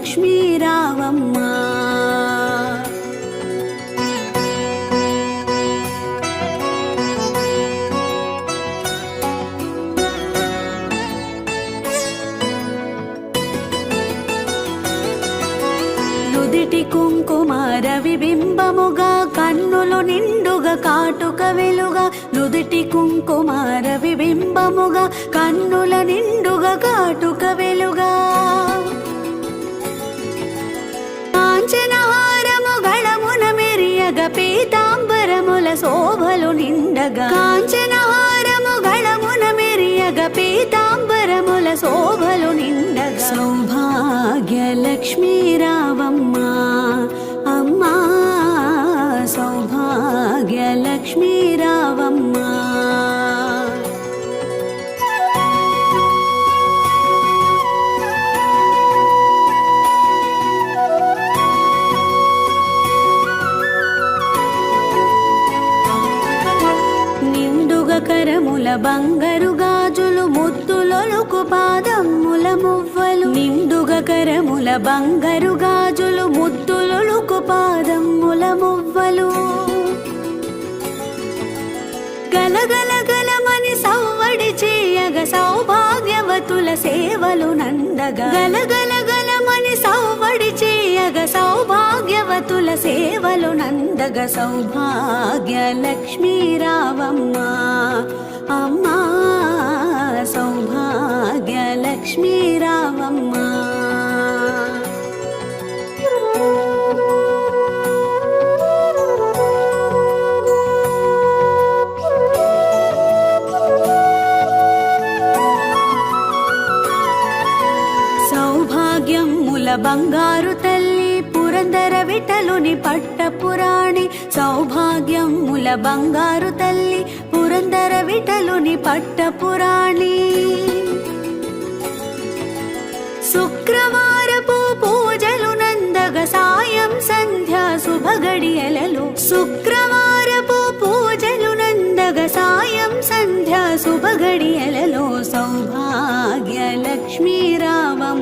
లక్ష్మీ రావమ్మ. నుదిటి కుంకుమ రవిబింబముగా కన్నులు నిండుగా కాటుక వెలుగా. నుదిటి కుంకుమ రవిబింబముగా కన్నుల నిండుగా కాటుక వెలుగా. కాంచనహారము గళమున మెరియగ పీతాంబరముల శోభలు నిండగా. కాంచనహారము గళమున మెరియగ పీతాంబరముల శోభలు నిండగా. సౌభాగ్య లక్ష్మీ రావమ్మ అమ్మా, సౌభాగ్య లక్ష్మీ రావమ్మ. నిండుగా కరముల బంగారు గాజులు ముద్దులొలుకు పాదమ్ముల మువ్వలు. నిండుగా కరముల బంగారు గాజులు ముద్దులొలుకు పాదమ్ముల మువ్వలు. గలగల గలమని సవ్వడి చేయగ సౌభాగ్యవతుల సేవలు నందగా. గలగల గలమని సవ్వడి చేయగ సౌభాగ్యవతుల సేవలు నందగ. సౌభాగ్య లక్ష్మీ రావమ్మ అమ్మా, సౌభాగ్య లక్ష్మీ రావమ్మ. సౌభాగ్యముల బంగారు తల్లి పురందర విఠలుని పట్టపురాణి. సౌభాగ్యముల బంగారు తల్లి పురందర విఠలుని పట్టపురాణి. శుక్రవారపు పూజలు నందగ సాయం సంధ్యా శుభగడియలలో. శుక్రవారపు పూజలు నందగ సాయం సంధ్యా శుభగడియలలో. సౌభాగ్య లక్ష్మీ రావమ్మ.